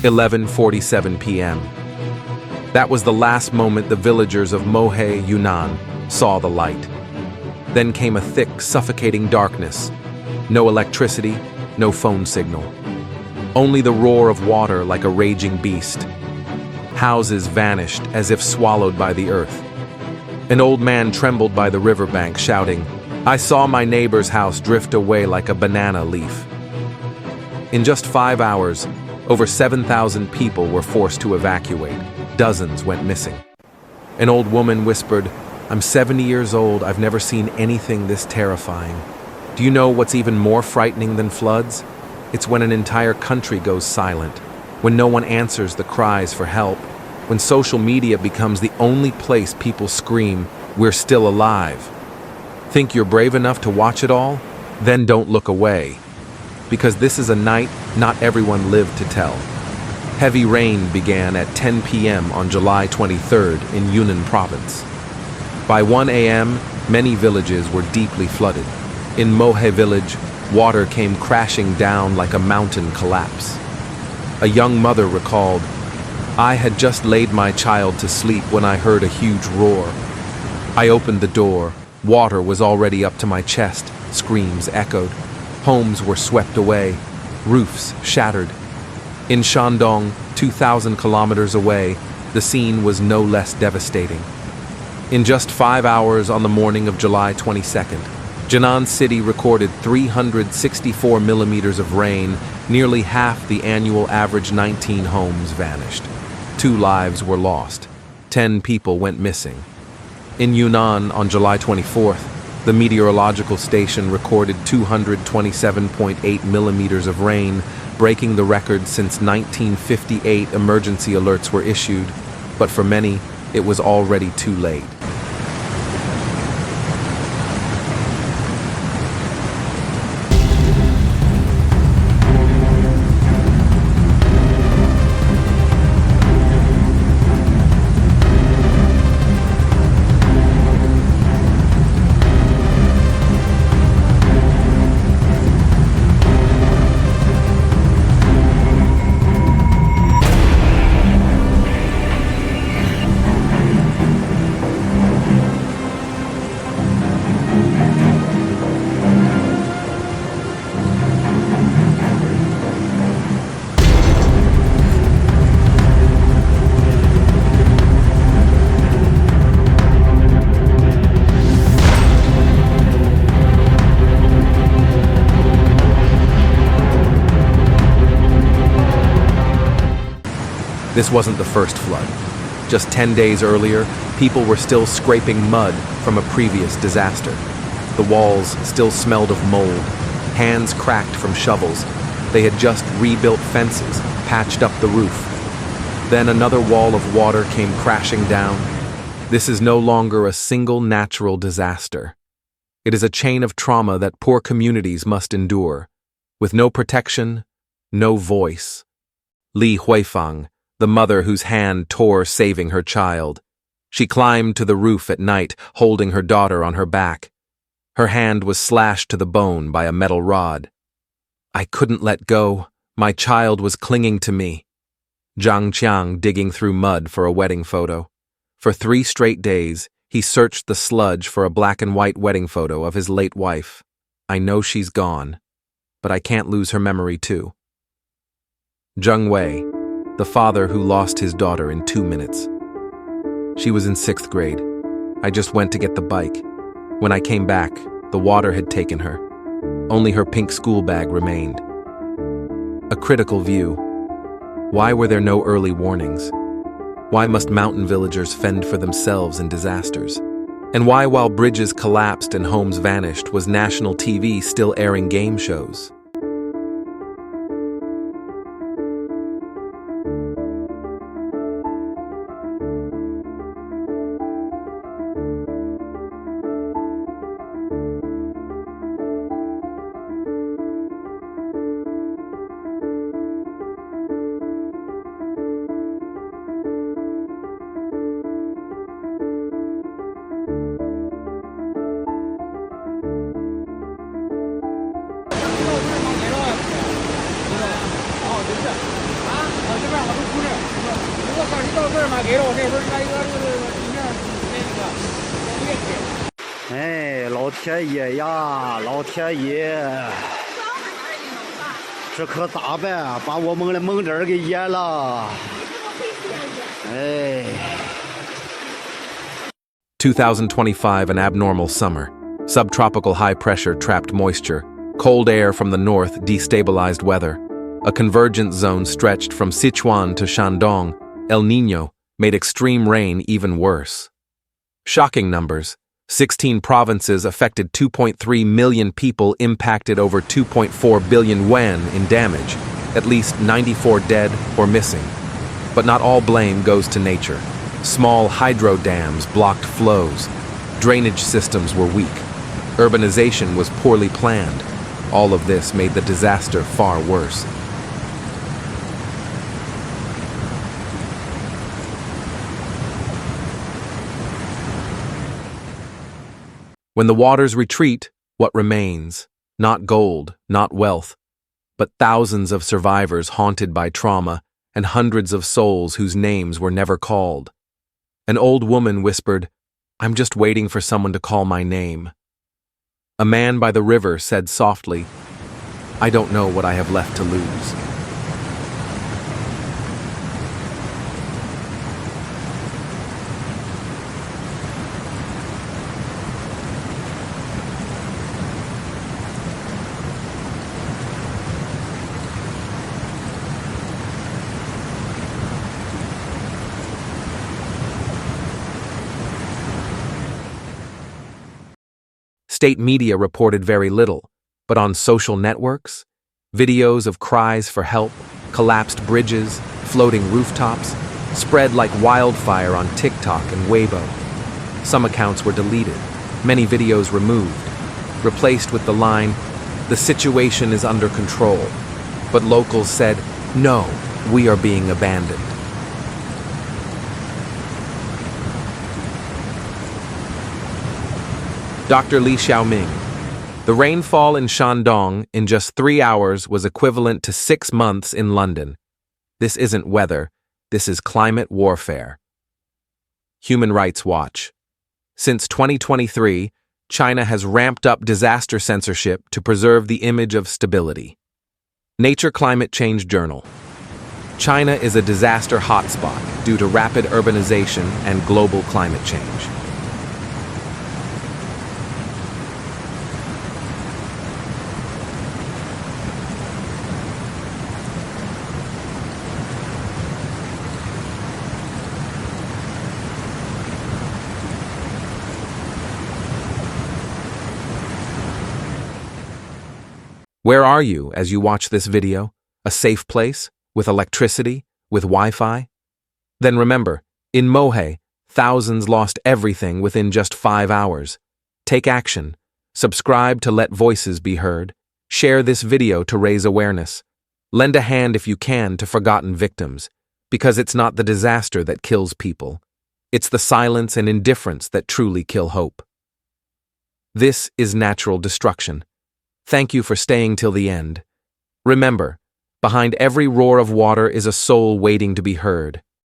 11:47 p.m. That was the last moment the villagers of Mohe, Yunnan, saw the light. Then came a thick, suffocating darkness. No electricity, no phone signal. Only the roar of water like a raging beast. Houses vanished as if swallowed by the earth. An old man trembled by the riverbank, shouting, "I saw my neighbor's house drift away like a banana leaf." In just 5 hours, over 7,000 people were forced to evacuate. Dozens went missing. An old woman whispered, "I'm 70 years old. I've never seen anything this terrifying. Do you know what's even more frightening than floods? It's when an entire country goes silent, when no one answers the cries for help, when social media becomes the only place people scream, 'We're still alive.' Think you're brave enough to watch it all? Then don't look away. Because this is a night not everyone lived to tell." Heavy rain began at 10 p.m. on July 23rd in Yunnan province. By 1 a.m., many villages were deeply flooded. In Mohe village, water came crashing down like a mountain collapse. A young mother recalled, "I had just laid my child to sleep when I heard a huge roar. I opened the door. Water was already up to my chest. Screams echoed. Homes were swept away. Roofs shattered. In Shandong, 2,000 kilometers away, the scene was no less devastating. In just 5 hours on the morning of July 22nd, Yunnan City recorded 364 millimeters of rain, nearly half the annual average. 19 homes vanished. 2 lives were lost. 10 people went missing. In Yunnan on July 24th, the meteorological station recorded 227.8 millimeters of rain, breaking the record since 1958. Emergency alerts were issued, but for many, it was already too late. This wasn't the first flood. Just 10 days earlier, people were still scraping mud from a previous disaster. The walls still smelled of mold, hands cracked from shovels. They had just rebuilt fences, patched up the roof. Then another wall of water came crashing down. This is no longer a single natural disaster. It is a chain of trauma that poor communities must endure, with no protection, no voice. Li Huifang, the mother whose hand tore saving her child. She climbed to the roof at night, holding her daughter on her back. Her hand was slashed to the bone by a metal rod. "I couldn't let go. My child was clinging to me." Zhang Qiang digging through mud for a wedding photo. For 3 straight days, he searched the sludge for a black and white wedding photo of his late wife. "I know she's gone, but I can't lose her memory too." Zheng Wei, the father who lost his daughter in 2 minutes. "She was in 6th grade. I just went to get the bike. When I came back, the water had taken her. Only her pink school bag remained." A critical view. Why were there no early warnings? Why must mountain villagers fend for themselves in disasters? And why, while bridges collapsed and homes vanished, was national TV still airing game shows? 哎，老天爷呀，老天爷，这可咋办？把我们的蒙针给淹了。哎。2025, an abnormal summer. Subtropical high pressure trapped moisture. Cold air from the north destabilized weather. A convergence zone stretched from Sichuan to Shandong, El Niño, made extreme rain even worse. Shocking numbers. 16 provinces affected 2.3 million people, impacted over 2.4 billion yuan in damage, at least 94 dead or missing. But not all blame goes to nature. Small hydro dams blocked flows. Drainage systems were weak. Urbanization was poorly planned. All of this made the disaster far worse. When the waters retreat, what remains? Not gold, not wealth, but thousands of survivors haunted by trauma and hundreds of souls whose names were never called. An old woman whispered, "I'm just waiting for someone to call my name." A man by the river said softly, "I don't know what I have left to lose." State media reported very little, but on social networks, videos of cries for help, collapsed bridges, floating rooftops, spread like wildfire on TikTok and Weibo. Some accounts were deleted, many videos removed, replaced with the line, "The situation is under control," but locals said, "No, we are being abandoned." Dr. Li Xiaoming. The rainfall in Shandong in just 3 hours was equivalent to 6 months in London. This isn't weather, this is climate warfare. Human Rights Watch. Since 2023, China has ramped up disaster censorship to preserve the image of stability. Nature Climate Change Journal. China is a disaster hotspot due to rapid urbanization and global climate change. Where are you as you watch this video? A safe place? With electricity? With Wi-Fi? Then remember, in Mohe, thousands lost everything within just 5 hours. Take action. Subscribe to let voices be heard. Share this video to raise awareness. Lend a hand if you can to forgotten victims, because it's not the disaster that kills people. It's the silence and indifference that truly kill hope. This is natural destruction. Thank you for staying till the end. Remember, behind every roar of water is a soul waiting to be heard.